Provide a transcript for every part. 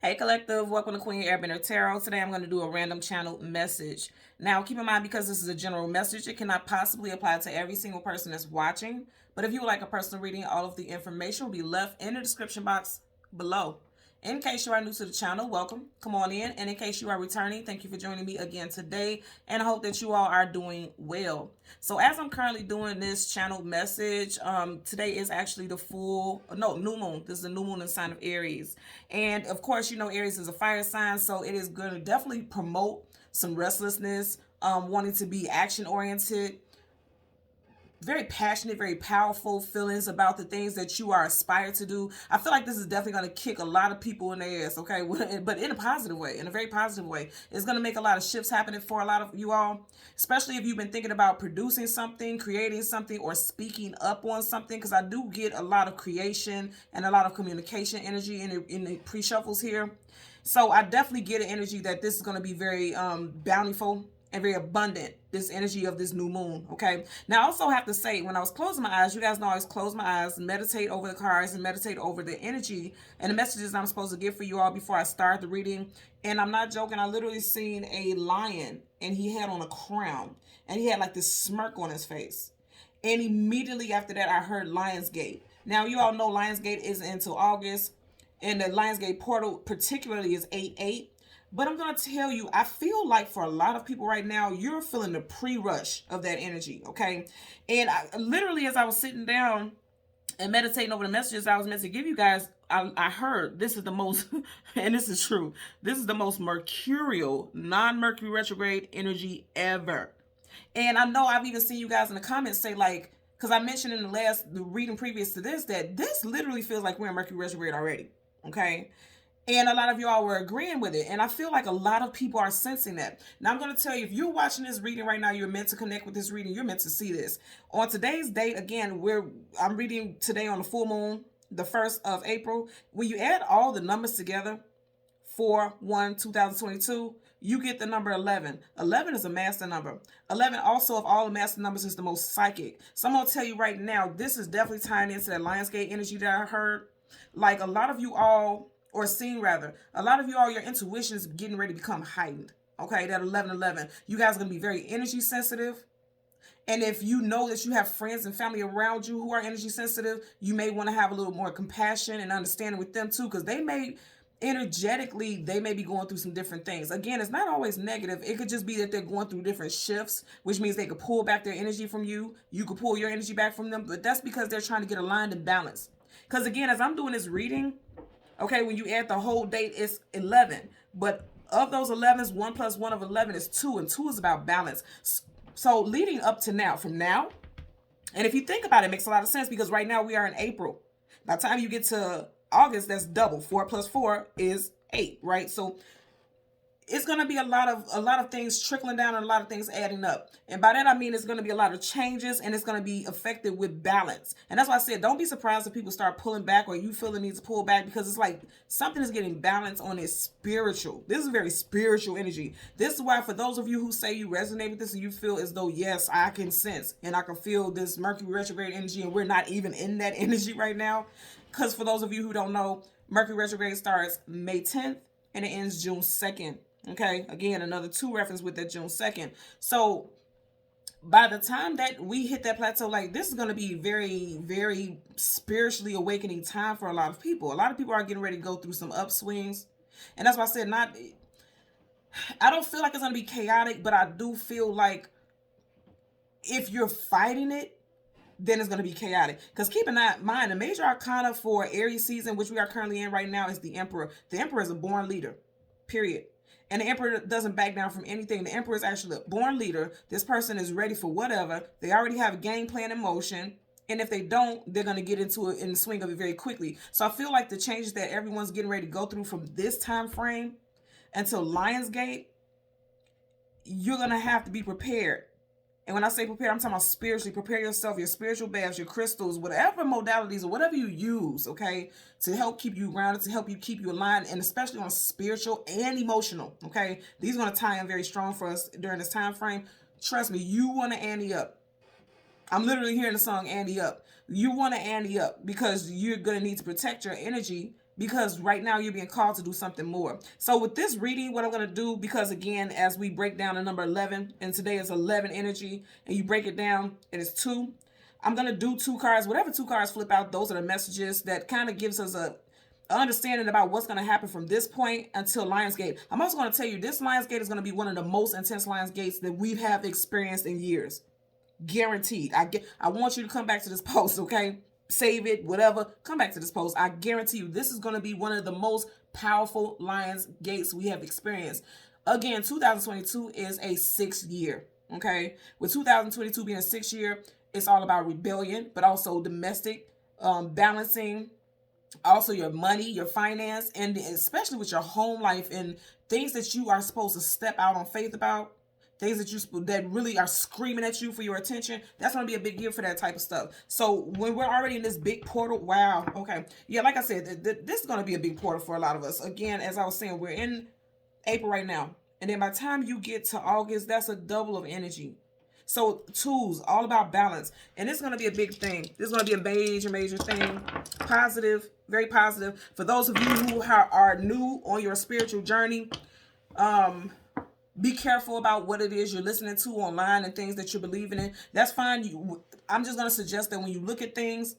Hey Collective, welcome to Queen Airbender Tarot. Today I'm going to do a random channel message. Now keep in mind, because this is a general message, it cannot possibly apply to every single person that's watching. But if you would like a personal reading, all of the information will be left in the description box below. In case you are new to the channel, welcome. Come on in. And in case you are returning, thank you for joining me again today. And I hope that you all are doing well. So as I'm currently doing this channel message, today is actually the new moon. This is the new moon in the sign of Aries. And of course, you know, Aries is a fire sign. So it is going to definitely promote some restlessness, wanting to be action oriented, very passionate, very powerful feelings about the things that you are aspired to do. I feel like this is definitely going to kick a lot of people in their ass, okay? But in a positive way, in a very positive way. It's going to make a lot of shifts happening for a lot of you all, especially if you've been thinking about producing something, creating something, or speaking up on something, because I do get a lot of creation and a lot of communication energy in the pre-shuffles here. So I definitely get an energy that this is going to be very bountiful and very abundant, this energy of this new moon, okay? Now, I also have to say, when I was closing my eyes, you guys know I always close my eyes, meditate over the cards, and meditate over the energy and the messages I'm supposed to give for you all before I start the reading. And I'm not joking, I literally seen a lion, and he had on a crown, and he had like this smirk on his face. And immediately after that, I heard Lionsgate. Now, you all know Lionsgate isn't until August, and the Lionsgate portal particularly is 8/8. But I'm going to tell you, I feel like for a lot of people right now, you're feeling the pre-rush of that energy, okay? And literally, as I was sitting down and meditating over the messages I was meant to give you guys, I heard this is the most, and this is true, this is the most mercurial, non-Mercury retrograde energy ever. And I know I've even seen you guys in the comments say, like, because I mentioned in the reading previous to this, that this literally feels like we're in Mercury retrograde already, okay? And a lot of y'all were agreeing with it. And I feel like a lot of people are sensing that. Now, I'm going to tell you, if you're watching this reading right now, you're meant to connect with this reading. You're meant to see this. On today's date, again, I'm reading today on the full moon, the 1st of April. When you add all the numbers together, 4/1/2022, you get the number 11. 11 is a master number. 11 also, of all the master numbers, is the most psychic. So I'm going to tell you right now, this is definitely tying into that Lionsgate energy that I heard. Like a lot of you all, or seen rather, a lot of you all, your intuition is getting ready to become heightened. Okay, that 11/11. You guys are going to be very energy sensitive. And if you know that you have friends and family around you who are energy sensitive, you may want to have a little more compassion and understanding with them too, because they may be going through some different things. Again, it's not always negative. It could just be that they're going through different shifts, which means they could pull back their energy from you. You could pull your energy back from them, but that's because they're trying to get aligned and balanced. Because again, as I'm doing this reading, okay, when you add the whole date, it's 11. But of those 11s, 1 plus 1 of 11 is 2, and 2 is about balance. So leading up to now, from now, and if you think about it, it makes a lot of sense, because right now we are in April. By the time you get to August, that's double. 4 plus 4 is 8, right? So it's going to be a lot of things trickling down and a lot of things adding up. And by that, I mean it's going to be a lot of changes, and it's going to be affected with balance. And that's why I said, don't be surprised if people start pulling back, or you feel the need to pull back, because it's like something is getting balanced on its spiritual. This is very spiritual energy. This is why, for those of you who say you resonate with this and you feel as though, yes, I can sense and I can feel this Mercury retrograde energy, and we're not even in that energy right now. Because for those of you who don't know, Mercury retrograde starts May 10th and it ends June 2nd. Okay, again, another 2 reference with that June 2nd. So by the time that we hit that plateau, like, this is going to be very, very spiritually awakening time for a lot of people. A lot of people are getting ready to go through some upswings. And that's why I said, I don't feel like it's going to be chaotic, but I do feel like if you're fighting it, then it's going to be chaotic. Because keep in mind, the major arcana for Aries season, which we are currently in right now, is the Emperor. The Emperor is a born leader, period. And the Emperor doesn't back down from anything. The Emperor is actually a born leader. This person is ready for whatever. They already have a game plan in motion. And if they don't, they're going to get into it in the swing of it very quickly. So I feel like the changes that everyone's getting ready to go through from this time frame until Lionsgate, you're going to have to be prepared. And when I say prepare, I'm talking about spiritually. Prepare yourself, your spiritual baths, your crystals, whatever modalities or whatever you use, okay, to help keep you grounded, to help you keep you aligned, and especially on spiritual and emotional, okay? These are going to tie in very strong for us during this time frame. Trust me, you want to ante up. I'm literally hearing the song Ante Up. You want to ante up because you're going to need to protect your energy because right now you're being called to do something more. So with this reading, what I'm going to do, because again, as we break down the number 11, and today is 11 energy, and you break it down, and it's 2. I'm going to do 2 cards. Whatever 2 cards flip out, those are the messages that kind of gives us a understanding about what's going to happen from this point until Lionsgate. I'm also going to tell you this Lionsgate is going to be one of the most intense Lionsgates that we have experienced in years. Guaranteed. I want you to come back to this post, okay? Save it, whatever. Come back to this post. I guarantee you this is going to be one of the most powerful Lionsgates we have experienced. Again, 2022 is a 6th year, okay? With 2022 being a 6th year, it's all about rebellion, but also domestic balancing, also your money, your finance, and especially with your home life and things that you are supposed to step out on faith about, things that really are screaming at you for your attention. That's going to be a big year for that type of stuff. So when we're already in this big portal, wow, okay. Yeah, like I said, this is going to be a big portal for a lot of us. Again, as I was saying, we're in April right now. And then by the time you get to August, that's a double of energy. So tools, all about balance. And it's going to be a big thing. This is going to be a major, major thing. Positive, very positive. For those of you who are new on your spiritual journey, be careful about what it is you're listening to online and things that you're believing in. That's fine. I'm just going to suggest that when you look at things,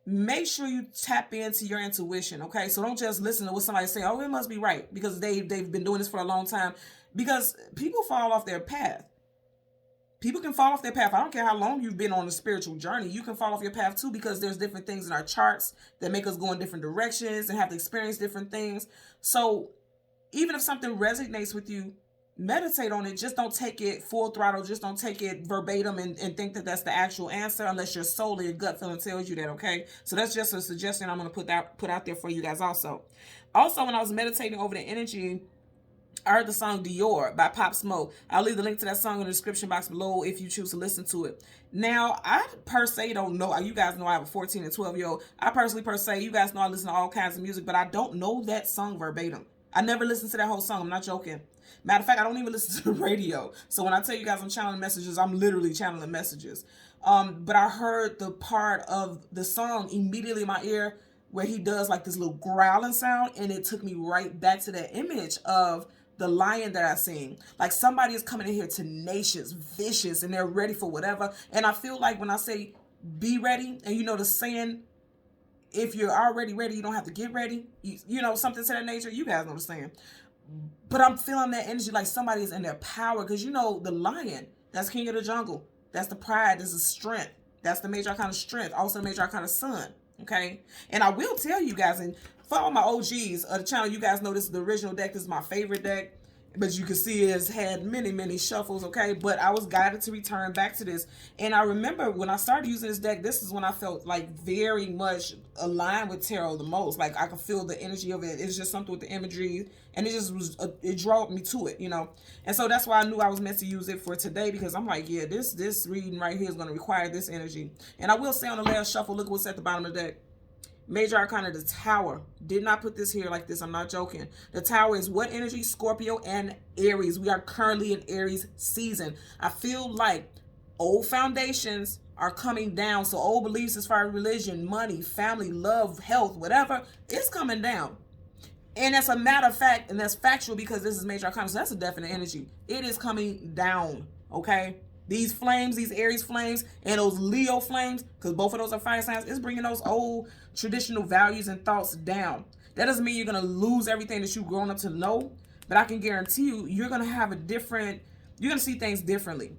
make sure you tap into your intuition, okay? So don't just listen to what somebody say, oh, it must be right, because they've been doing this for a long time. Because people fall off their path. People can fall off their path. I don't care how long you've been on a spiritual journey. You can fall off your path too, because there's different things in our charts that make us go in different directions and have to experience different things. So even if something resonates with you, meditate on it. Just don't take it full throttle. Just don't take it verbatim and think that that's the actual answer unless your soul and your gut feeling tells you that, okay? So that's just a suggestion I'm going to put out there for you guys also. Also, when I was meditating over the energy, I heard the song Dior by Pop Smoke. I'll leave the link to that song in the description box below if you choose to listen to it. Now, I per se don't know. You guys know I have a 14 and 12-year-old. I personally per se, you guys know I listen to all kinds of music, but I don't know that song verbatim. I never listened to that whole song. I'm not joking. Matter of fact, I don't even listen to the radio. So when I tell you guys I'm channeling messages, I'm literally channeling messages. But I heard the part of the song immediately in my ear where he does like this little growling sound, and it took me right back to that image of the lion that I seen. Like somebody is coming in here tenacious, vicious, and they're ready for whatever. And I feel like when I say be ready, and you know the saying, if you're already ready, you don't have to get ready. You know, something to that nature. You guys know the saying. But I'm feeling that energy like somebody is in their power. Because you know, the lion, that's king of the jungle. That's the pride. That's the strength. That's the major arcana strength. Also the major arcana sun. Okay? And I will tell you guys, and for all my OGs of the channel, you guys know this is the original deck. This is my favorite deck. But you can see it's had many, many shuffles, okay? But I was guided to return back to this. And I remember when I started using this deck, this is when I felt like very much aligned with tarot the most. Like I could feel the energy of it. It's just something with the imagery. And it just was, it drew me to it, you know? And so that's why I knew I was meant to use it for today, because I'm like, yeah, this reading right here is going to require this energy. And I will say on the last shuffle, look what's at the bottom of the deck. Major Arcana, the Tower. Did not put this here like this. I'm not joking. The Tower is what energy? Scorpio and Aries. We are currently in Aries season. I feel like old foundations are coming down. So old beliefs as far as religion, money, family, love, health, whatever, it's coming down. And that's a matter of fact, and that's factual because this is Major Arcana. So that's a definite energy. It is coming down, okay? These flames, these Aries flames, and those Leo flames, because both of those are fire signs, it's bringing those old traditional values and thoughts down. That doesn't mean you're going to lose everything that you've grown up to know, but I can guarantee you, you're going to have a different, you're going to see things differently.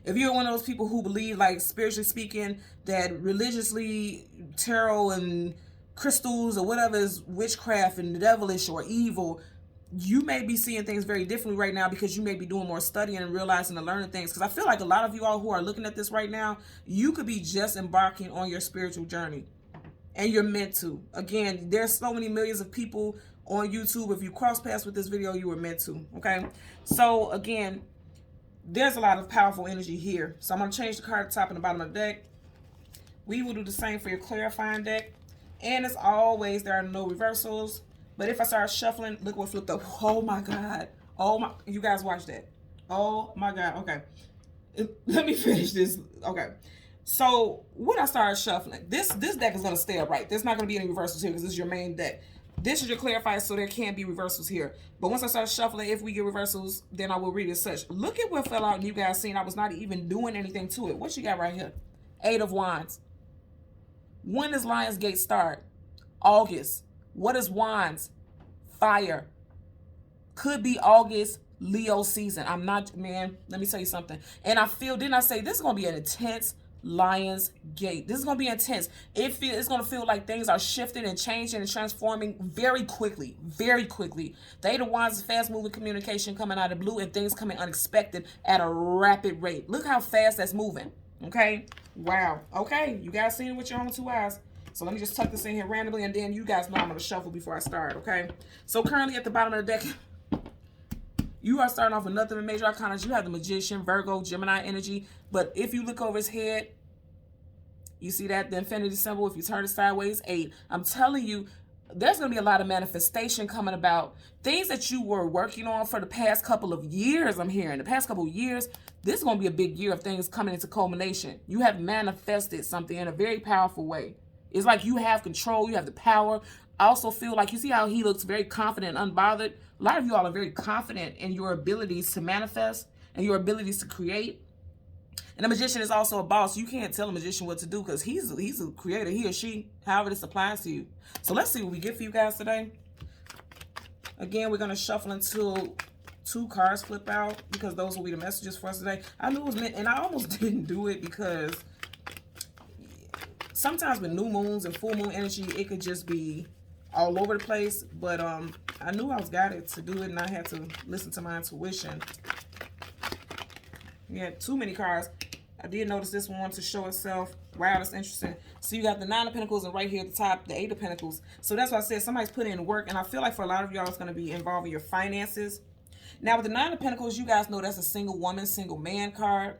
If you're one of those people who believe, like spiritually speaking, that religiously tarot and crystals or whatever is witchcraft and devilish or evil, you may be seeing things very differently right now because you may be doing more studying and realizing and learning things. Because I feel like a lot of you all who are looking at this right now, you could be just embarking on your spiritual journey. And you're meant to. Again, there's so many millions of people on YouTube. If you cross paths with this video, you were meant to. Okay? So, again, there's a lot of powerful energy here. So I'm going to change the card at the top and the bottom of the deck. We will do the same for your clarifying deck. And as always, there are no reversals. But if I start shuffling, look what flipped up. Oh my God. Oh my, you guys watch that. Oh my God. Okay. Let me finish this. Okay. So when I started shuffling, this deck is going to stay upright. There's not going to be any reversals here because this is your main deck. This is your clarifier, so there can't be reversals here. But once I start shuffling, if we get reversals, then I will read it as such. Look at what fell out and you guys seen. I was not even doing anything to it. What you got right here? 8 of Wands. When does Lionsgate start? August. What is Wands? Fire. Could be August, Leo season. I'm not, man, let me tell you something. And I feel, didn't I say this is going to be an intense Lionsgate? This is going to be intense. It's going to feel like things are shifting and changing and transforming very quickly. Very quickly. The 8 of Wands is fast-moving communication coming out of blue and things coming unexpected at a rapid rate. Look how fast that's moving. Okay? Wow. Okay. You guys seen it with your own 2 eyes. So let me just tuck this in here randomly, and then you guys know I'm going to shuffle before I start, okay? So currently at the bottom of the deck, you are starting off with nothing in major arcana. You have the Magician, Virgo, Gemini energy. But if you look over his head, you see that, the infinity symbol. If you turn it sideways, 8. I'm telling you, there's going to be a lot of manifestation coming about. Things that you were working on for the past couple of years, I'm hearing. The past couple of years, this is going to be a big year of things coming into culmination. You have manifested something in a very powerful way. It's like you have control, you have the power. I also feel like, you see how he looks very confident and unbothered? A lot of you all are very confident in your abilities to manifest and your abilities to create. And the Magician is also a boss. You can't tell a magician what to do because he's a creator, he or she, however this applies to you. So let's see what we get for you guys today. Again, we're going to shuffle until 2 cards flip out because those will be the messages for us today. I knew it was meant, and I almost didn't do it because sometimes with new moons and full moon energy, it could just be all over the place. But I knew I was guided to do it, and I had to listen to my intuition. We had too many cards. I did notice this one wanted to show itself. Wow, that's interesting. So you got the 9 of Pentacles, and right here at the top, the 8 of Pentacles. So that's why I said somebody's putting in work, and I feel like for a lot of y'all, it's going to be involving your finances. Now, with the 9 of Pentacles, you guys know that's a single woman, single man card.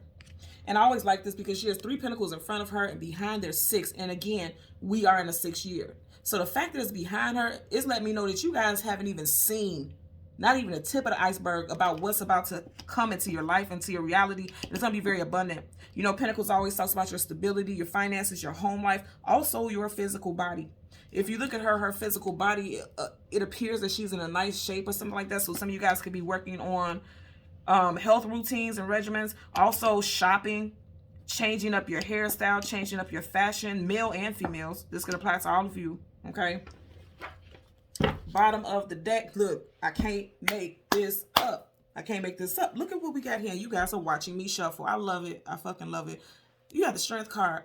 And I always like this because she has 3 pentacles in front of her and behind there's 6. And again, we are in a 6th year. So the fact that it's behind her is letting me know that you guys haven't even seen, not even the tip of the iceberg about what's about to come into your life, into your reality. And it's going to be very abundant. You know, Pentacles always talks about your stability, your finances, your home life, also your physical body. If you look at her physical body, it appears that she's in a nice shape or something like that. So some of you guys could be working on health routines and regimens, also shopping, changing up your hairstyle, changing up your fashion, male and females. This could apply to all of you, okay? Bottom of the deck, look, I can't make this up. I can't make this up. Look at what we got here. You guys are watching me shuffle. I love it. I fucking love it. You have the Strength card.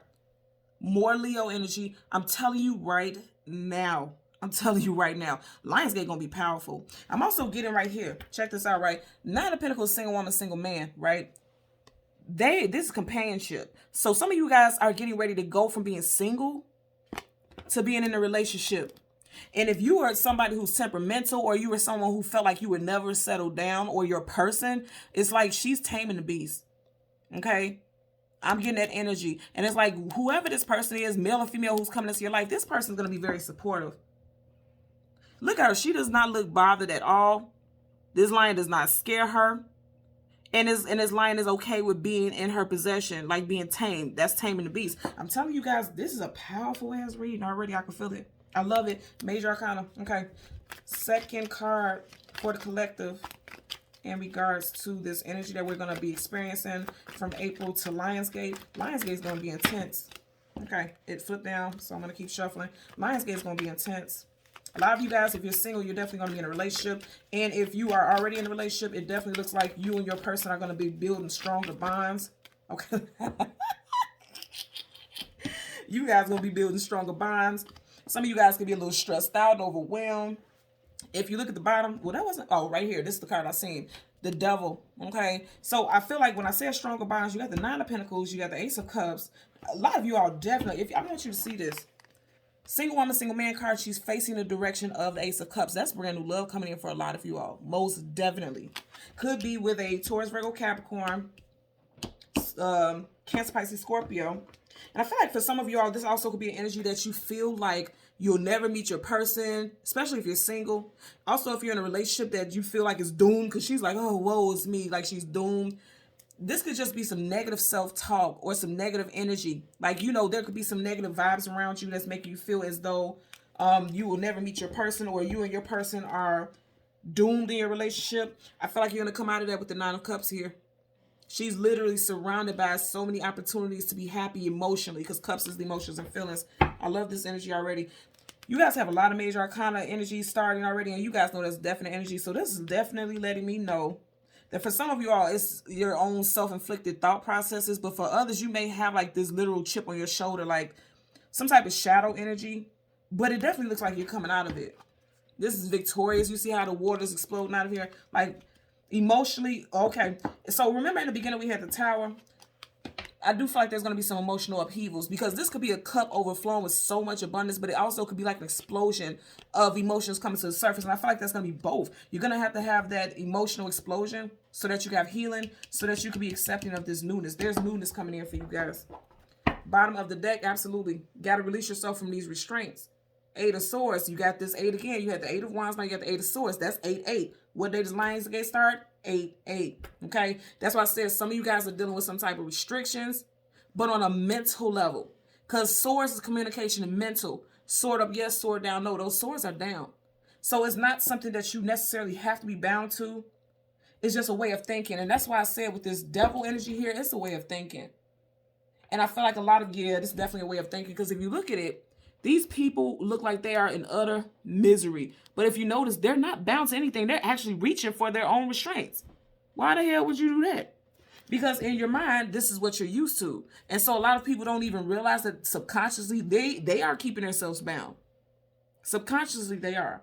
More Leo energy. I'm telling you right now. I'm telling you right now, Lionsgate gonna be powerful. I'm also getting right here. Check this out, right? 9 of Pentacles, single woman, single man, right? This is companionship. So some of you guys are getting ready to go from being single to being in a relationship. And if you are somebody who's temperamental, or you were someone who felt like you would never settle down, or your person, it's like she's taming the beast. Okay? I'm getting that energy. And it's like whoever this person is, male or female, who's coming into your life, this person's gonna be very supportive. Look at her. She does not look bothered at all. This lion does not scare her. And this lion is okay with being in her possession, like being tamed. That's taming the beast. I'm telling you guys, this is a powerful ass reading already. I can feel it. I love it. Major Arcana. Okay. Second card for the collective in regards to this energy that we're going to be experiencing from April to Lionsgate. Lionsgate is going to be intense. Okay. It flipped down, so I'm going to keep shuffling. Lionsgate is going to be intense. A lot of you guys, if you're single, you're definitely going to be in a relationship. And if you are already in a relationship, it definitely looks like you and your person are going to be building stronger bonds. Okay. You guys are going to be building stronger bonds. Some of you guys could be a little stressed out and overwhelmed. If you look at the bottom, well, that wasn't, oh, right here. This is the card I seen. The Devil. Okay. So I feel like when I say stronger bonds, you got the 9 of Pentacles, you got the Ace of Cups. A lot of you all definitely, I want you to see this. Single woman, single man card, she's facing the direction of the Ace of Cups. That's brand new love coming in for a lot of you all. Most definitely. Could be with a Taurus, Virgo, Capricorn, Cancer, Pisces, Scorpio. And I feel like for some of you all, this also could be an energy that you feel like you'll never meet your person, especially if you're single. Also, if you're in a relationship that you feel like is doomed, because she's like, oh, woe is me, like she's doomed. this could just be some negative self-talk or some negative energy. Like, you know, there could be some negative vibes around you that's making you feel as though you will never meet your person, or you and your person are doomed in your relationship. I feel like you're going to come out of that with the Nine of Cups here. She's literally surrounded by so many opportunities to be happy emotionally, because Cups is the emotions and feelings. I love this energy already. You guys have a lot of major arcana energy starting already, and you guys know that's definite energy. So this is definitely letting me know that for some of you all, it's your own self-inflicted thought processes. But for others, you may have like this literal chip on your shoulder, like some type of shadow energy. But it definitely looks like you're coming out of it. This is victorious. You see how the water's exploding out of here? Like, emotionally, okay. So remember in the beginning we had the Tower. I do feel like there's going to be some emotional upheavals, because this could be a cup overflowing with so much abundance, but it also could be like an explosion of emotions coming to the surface. And I feel like that's going to be both. You're going to have that emotional explosion so that you can have healing, so that you can be accepting of this newness. There's newness coming in for you guys. Bottom of the deck, absolutely. Got to release yourself from these restraints. Eight of Swords. You got this 8 again. You had the 8 of Wands. Now you got the 8 of Swords. That's 8-8. What day does Lionsgate start? 8-8. Okay? That's why I said some of you guys are dealing with some type of restrictions, but on a mental level. Because Swords is communication and mental. Sword up, yes. Sword down, no. Those swords are down. So it's not something that you necessarily have to be bound to. It's just a way of thinking. And that's why I said with this devil energy here, it's a way of thinking. And I feel like a lot of, yeah, this is definitely a way of thinking. Because if you look at it, these people look like they are in utter misery. But if you notice, they're not bound to anything. They're actually reaching for their own restraints. Why the hell would you do that? Because in your mind, this is what you're used to. And so a lot of people don't even realize that subconsciously they are keeping themselves bound. Subconsciously, they are.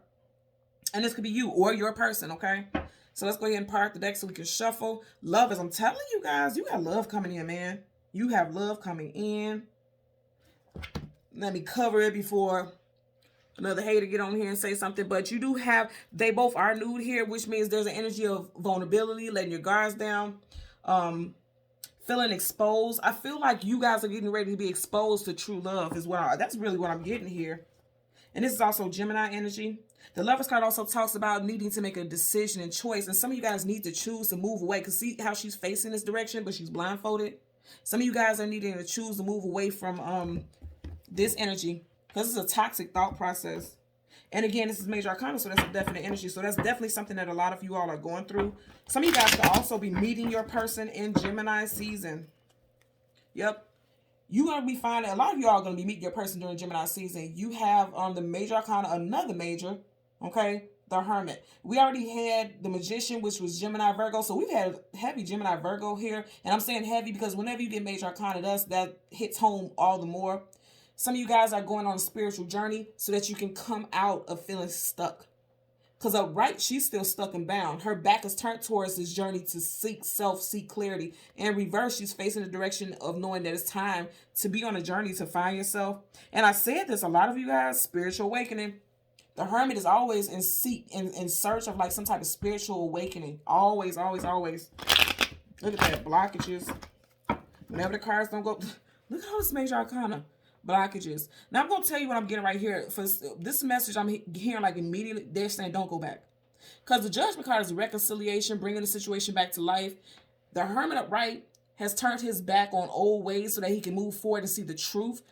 And this could be you or your person, okay? So let's go ahead and park the deck so we can shuffle. Love is, I'm telling you guys, you got love coming in, man. You have love coming in. Let me cover it before another hater get on here and say something. But you do have, they both are nude here, which means there's an energy of vulnerability, letting your guards down, feeling exposed. I feel like you guys are getting ready to be exposed to true love as well. That's really what I'm getting here. And this is also Gemini energy. The Lovers card also talks about needing to make a decision and choice. And some of you guys need to choose to move away. Because see how she's facing this direction, but she's blindfolded. Some of you guys are needing to choose to move away from this energy, because it's a toxic thought process. And again, this is major arcana, so that's a definite energy. So that's definitely something that a lot of you all are going through. Some of you guys could also be meeting your person in Gemini season. Yep. You're going to be finding, a lot of you all are going to be meeting your person during Gemini season. You have the major arcana, another major, okay, the Hermit. We already had the Magician, which was Gemini Virgo. So we've had heavy Gemini Virgo here. And I'm saying heavy because whenever you get major arcana, that hits home all the more. Some of you guys are going on a spiritual journey so that you can come out of feeling stuck. Because right, she's still stuck and bound. Her back is turned towards this journey to seek self, seek clarity. In reverse, she's facing the direction of knowing that it's time to be on a journey to find yourself. And I said this, a lot of you guys, spiritual awakening. The Hermit is always in search of like some type of spiritual awakening. Always, always, always. Look at that, blockages. Whenever the cards don't go, look at all this major arcana. Blockages. Now I'm going to tell you what I'm getting right here. For this message, I'm hearing like immediately, they're saying don't go back. Because the Judgment card is reconciliation, bringing the situation back to life. The Hermit upright has turned his back on old ways so that he can move forward and see the truth.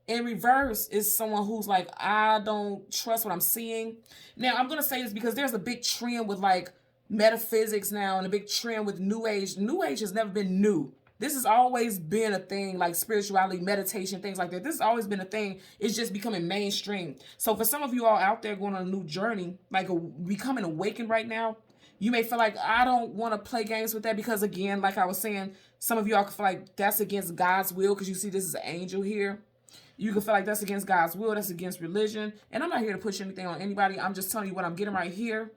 In reverse is someone who's like, I don't trust what I'm seeing. Now, I'm going to say this because there's a big trend with like metaphysics now and a big trend with New Age. New Age has never been new. This has always been a thing, like spirituality, meditation, things like that. This has always been a thing. It's just becoming mainstream. So for some of you all out there going on a new journey, like becoming awakened right now, you may feel like, I don't want to play games with that because, again, like I was saying, some of you all can feel like that's against God's will because you see this is an angel here. You can feel like that's against God's will, that's against religion. And I'm not here to push anything on anybody. I'm just telling you what I'm getting right here.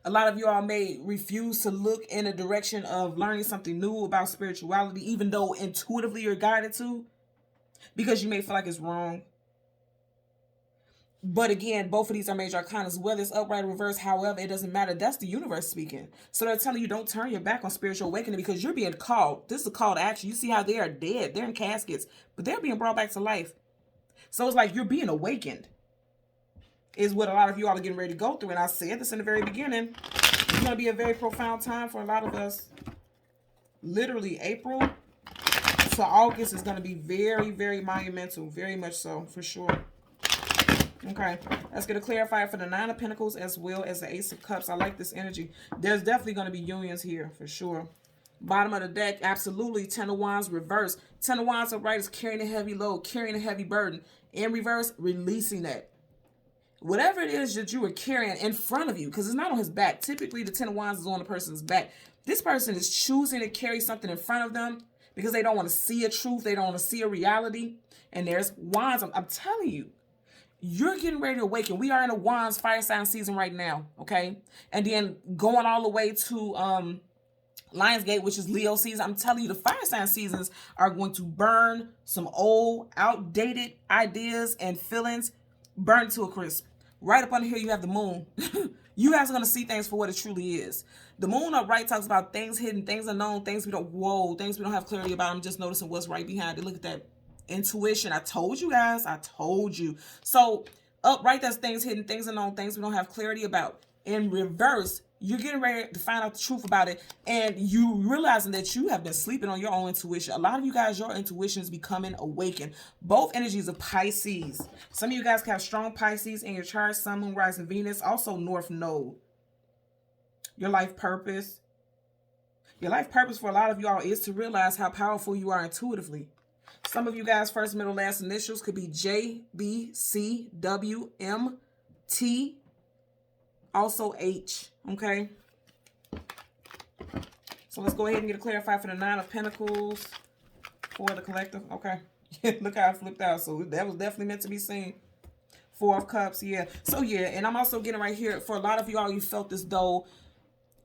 A lot of you all may refuse to look in a direction of learning something new about spirituality, even though intuitively you're guided to, because you may feel like it's wrong. But again, both of these are major arcanas, whether it's upright or reverse, however, it doesn't matter. That's the universe speaking. So they're telling you don't turn your back on spiritual awakening because you're being called. This is a call to action. You see how they are dead. They're in caskets, but they're being brought back to life. So it's like you're being awakened. Is what a lot of you all are getting ready to go through. And I said this in the very beginning. It's going to be a very profound time for a lot of us. Literally April to August is going to be very, very monumental. Very much so, for sure. Okay, let's get a clarifier for the Nine of Pentacles as well as the Ace of Cups. I like this energy. There's definitely going to be unions here, for sure. Bottom of the deck, absolutely. Ten of Wands reverse. Ten of Wands upright is carrying a heavy load, carrying a heavy burden. In reverse, releasing that. Whatever it is that you are carrying in front of you, because it's not on his back. Typically, the Ten of Wands is on the person's back. This person is choosing to carry something in front of them because they don't want to see a truth. They don't want to see a reality. And there's Wands. I'm telling you. You're getting ready to awaken. We are in a Wands fire sign season right now, okay? And then going all the way to Lionsgate, which is Leo season. I'm telling you, the fire sign seasons are going to burn some old, outdated ideas and feelings, burn to a crisp. Right up under here, you have the moon. You guys are going to see things for what it truly is. The moon upright talks about things hidden, things unknown, things we don't have clarity about. I'm just noticing what's right behind it. Look at that. Intuition. I told you guys. I told you. So upright, that's things hidden, things unknown, things we don't have clarity about. In reverse, you're getting ready to find out the truth about it, and you realizing that you have been sleeping on your own intuition. A lot of you guys, your intuition is becoming awakened. Both energies of Pisces. Some of you guys have strong Pisces in your chart, Sun, Moon, Rising, Venus, also North Node. Your life purpose. Your life purpose for a lot of y'all is to realize how powerful you are intuitively. Some of you guys' first, middle, last initials could be J, B, C, W, M, T, also H, okay? So let's go ahead and get a clarifier for the Nine of Pentacles for the collective, okay? Look how I flipped out, so that was definitely meant to be seen. Four of Cups, yeah. So yeah, and I'm also getting right here, for a lot of y'all, you felt as though,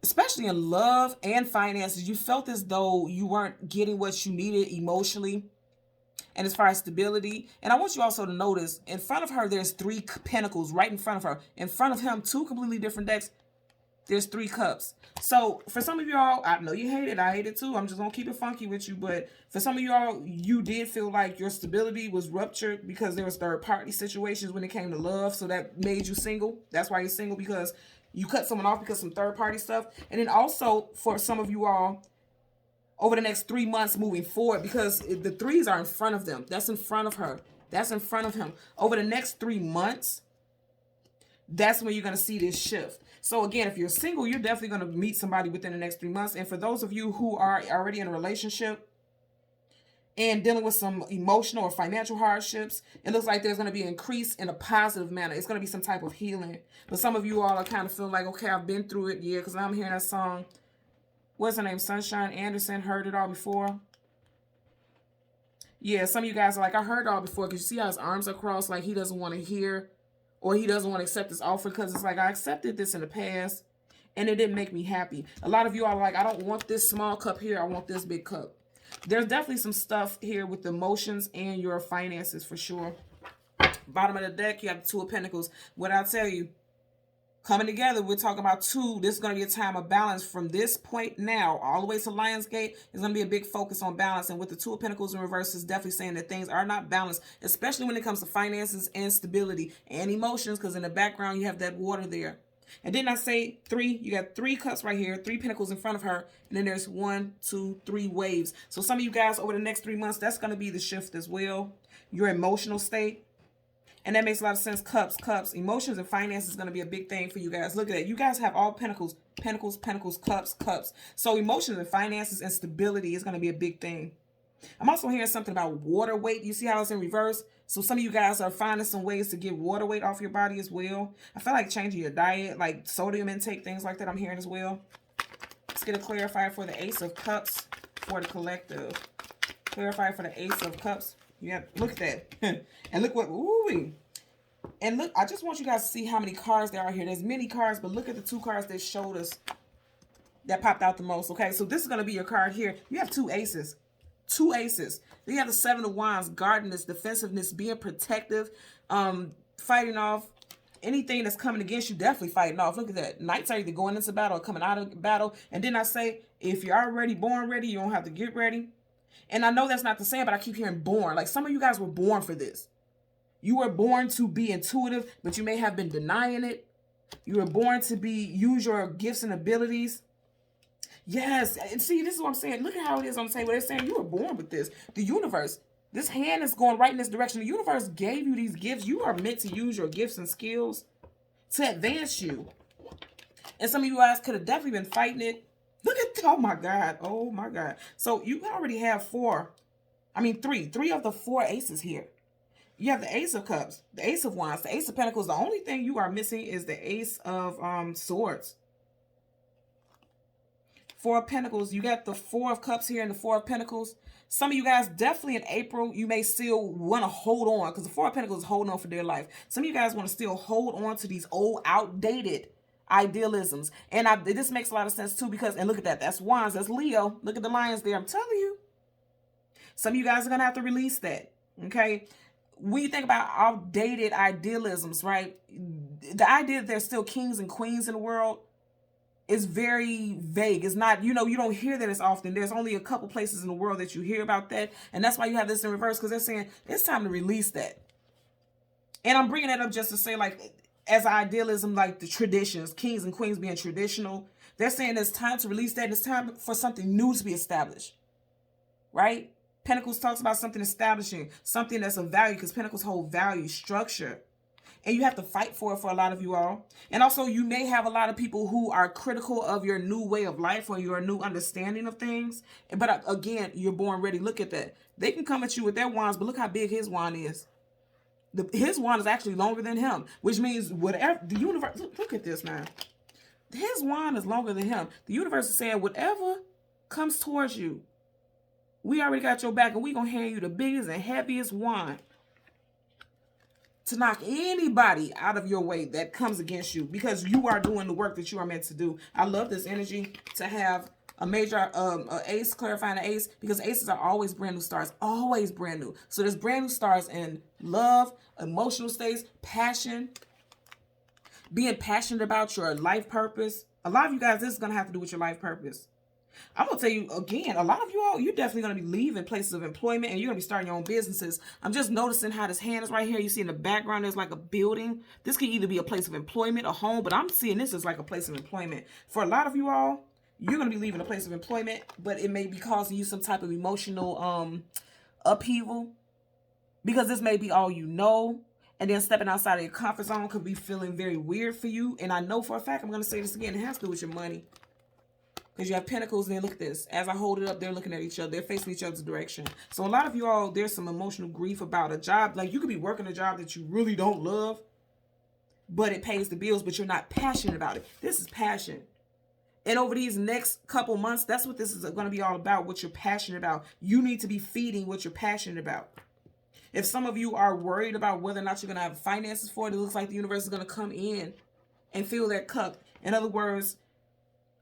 especially in love and finances, you felt as though you weren't getting what you needed emotionally. And as far as stability, and I want you also to notice, in front of her, there's three pentacles right in front of her. In front of him, two completely different decks, there's three cups. So for some of y'all, I know you hate it. I hate it too. I'm just going to keep it funky with you. But for some of y'all, you did feel like your stability was ruptured because there was third-party situations when it came to love. So that made you single. That's why you're single, because you cut someone off because of some third-party stuff. And then also, for some of you all, over the next 3 months moving forward, because the threes are in front of them. That's in front of her. That's in front of him. Over the next 3 months, that's when you're going to see this shift. So again, if you're single, you're definitely going to meet somebody within the next 3 months. And for those of you who are already in a relationship and dealing with some emotional or financial hardships, it looks like there's going to be an increase in a positive manner. It's going to be some type of healing. But some of you all are kind of feeling like, okay, I've been through it. Yeah, because I'm hearing that song. What's her name? Sunshine Anderson. Heard it all before. Yeah, some of you guys are like, I heard it all before, because you see how his arms are crossed, like he doesn't want to hear, or he doesn't want to accept this offer, because it's like, I accepted this in the past and it didn't make me happy. A lot of you are like, I don't want this small cup here. I want this big cup. There's definitely some stuff here with the emotions and your finances for sure. Bottom of the deck, you have the Two of Pentacles. What I'll tell you, coming together, we're talking about two. This is going to be a time of balance from this point now all the way to Lionsgate. It's going to be a big focus on balance. And with the Two of Pentacles in reverse, is definitely saying that things are not balanced, especially when it comes to finances and stability and emotions, because in the background, you have that water there. And didn't I say three? You got three cups right here, three pentacles in front of her. And then there's 1, 2, 3 waves. So some of you guys over the next 3 months, that's going to be the shift as well. Your emotional state. And that makes a lot of sense. Cups. Emotions and finance is going to be a big thing for you guys. Look at that. You guys have all pentacles. Pentacles, cups. So emotions and finances and stability is going to be a big thing. I'm also hearing something about water weight. You see how it's in reverse? So some of you guys are finding some ways to get water weight off your body as well. I feel like changing your diet, like sodium intake, things like that I'm hearing as well. Let's get a clarifier for the Ace of Cups for the collective. Clarifier for the Ace of Cups. Yeah, look at that. And look what, ooh. And look, I just want you guys to see how many cards there are here. There's many cards, but look at the two cards that showed us that popped out the most. Okay, so this is going to be your card here. You have two aces. Two aces. Then you have the Seven of Wands, guardedness, defensiveness, being protective, fighting off anything that's coming against you, definitely fighting off. Look at that. Knights are either going into battle or coming out of battle. And then I say, if you're already born ready, you don't have to get ready. And I know that's not the same, but I keep hearing born. Like some of you guys were born for this. You were born to be intuitive, but you may have been denying it. You were born to use your gifts and abilities. Yes, and see, this is what I'm saying. Look at how it is on the table. They're saying you were born with this. The universe, this hand is going right in this direction. The universe gave you these gifts. You are meant to use your gifts and skills to advance you. And some of you guys could have definitely been fighting it. Look at, oh my God, oh my God. So you already have three of the four aces here. You have the Ace of Cups, the Ace of Wands, the Ace of Pentacles. The only thing you are missing is the Ace of Swords. Four of Pentacles. You got the Four of Cups here and the Four of Pentacles. Some of you guys, definitely in April, you may still want to hold on, because the Four of Pentacles is holding on for dear life. Some of you guys want to still hold on to these old, outdated idealisms. And this makes a lot of sense too, because, and look at that, that's Wands, that's Leo. Look at the lions there. I'm telling you. Some of you guys are going to have to release that. Okay. When you think about outdated idealisms, right? The idea that there's still kings and queens in the world is very vague. It's not, you don't hear that as often. There's only a couple places in the world that you hear about that. And that's why you have this in reverse, because they're saying it's time to release that. And I'm bringing that up just to say, like, as idealism, like the traditions, kings and queens being traditional, they're saying it's time to release that. And it's time for something new to be established, right? Pentacles talks about something establishing, something that's of value, because Pentacles hold value, structure. And you have to fight for it for a lot of you all. And also, you may have a lot of people who are critical of your new way of life or your new understanding of things. But again, you're born ready. Look at that. They can come at you with their wands, but look how big his wand is. His wand is actually longer than him, which means whatever the universe, look at this, man. His wand is longer than him. The universe is saying whatever comes towards you, we already got your back, and we're going to hand you the biggest and heaviest wand to knock anybody out of your way that comes against you, because you are doing the work that you are meant to do. I love this energy to have a major ace, clarifying the ace, because aces are always brand new stars, always brand new. So there's brand new stars in love, emotional states, passion, being passionate about your life purpose. A lot of you guys, this is going to have to do with your life purpose. I'm going to tell you again, a lot of you all, you're definitely going to be leaving places of employment, and you're going to be starting your own businesses. I'm just noticing how this hand is right here. You see in the background, there's like a building. This can either be a place of employment, a home, but I'm seeing this as like a place of employment. For a lot of you all, you're going to be leaving a place of employment, but it may be causing you some type of emotional upheaval, because this may be all you know. And then stepping outside of your comfort zone could be feeling very weird for you. And I know for a fact, I'm going to say this again, it has to do with your money. Because you have Pentacles, and then look at this. As I hold it up, they're looking at each other. They're facing each other's direction. So a lot of you all, there's some emotional grief about a job. Like, you could be working a job that you really don't love, but it pays the bills, but you're not passionate about it. This is passion. And over these next couple months, that's what this is going to be all about, what you're passionate about. You need to be feeding what you're passionate about. If some of you are worried about whether or not you're going to have finances for it, it looks like the universe is going to come in and fill that cup. In other words,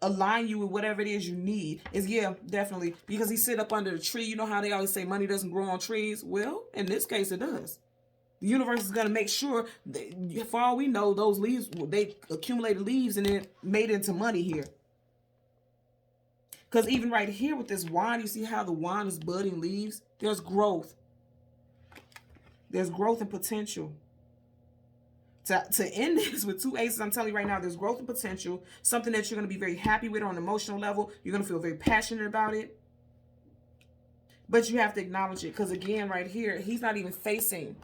align you with whatever it is you need. Is, yeah, definitely. Because he sit up under the tree. You know how they always say money doesn't grow on trees? Well, in this case, it does. The universe is going to make sure that, for all we know, those leaves, they accumulated leaves and it made into money here. Because even right here with this wand, you see how the wand is budding leaves? There's growth. There's growth and potential. To end this with two aces, I'm telling you right now, there's growth and potential. Something that you're going to be very happy with on an emotional level. You're going to feel very passionate about it. But you have to acknowledge it. Because again, right here, he's not even facing.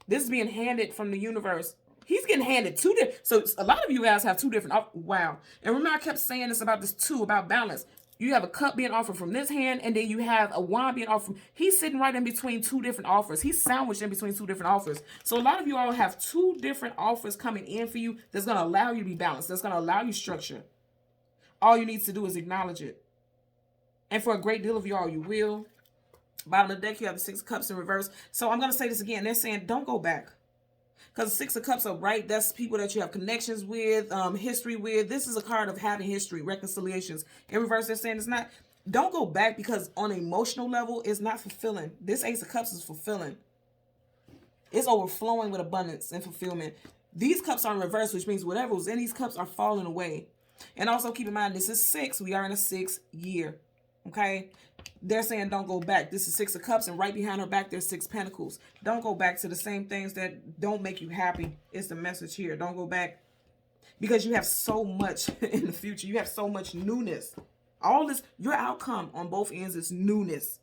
This is being handed from the universe. He's getting handed two different. So a lot of you guys have two different. Wow. And remember, I kept saying this about this too, about balance. You have a cup being offered from this hand, and then you have a wand being offered. He's sitting right in between two different offers. He's sandwiched in between two different offers. So a lot of you all have two different offers coming in for you that's going to allow you to be balanced. That's going to allow you structure. All you need to do is acknowledge it. And for a great deal of y'all, you will. Bottom of the deck, you have the Six of Cups in reverse. So I'm going to say this again. They're saying, don't go back. Because the Six of Cups are right. That's people that you have connections with, history with. This is a card of having history, reconciliations. In reverse, they're saying it's not. Don't go back, because on an emotional level, it's not fulfilling. This Ace of Cups is fulfilling. It's overflowing with abundance and fulfillment. These cups are in reverse, which means whatever was in these cups are falling away. And also keep in mind, this is 6. We are in a 6th year. Okay? They're saying don't go back. This is 6 of Cups, and right behind her back, there's 6 Pentacles. Don't go back to the same things that don't make you happy. It's the message here. Don't go back, because you have so much in the future. You have so much newness. All this, your outcome on both ends is newness.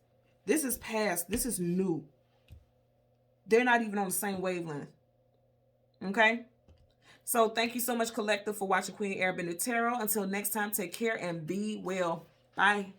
This is past. This is new. They're not even on the same wavelength. Okay? So thank you so much, Collective, for watching Queen Airbender Tarot. Until next time, take care and be well. Bye.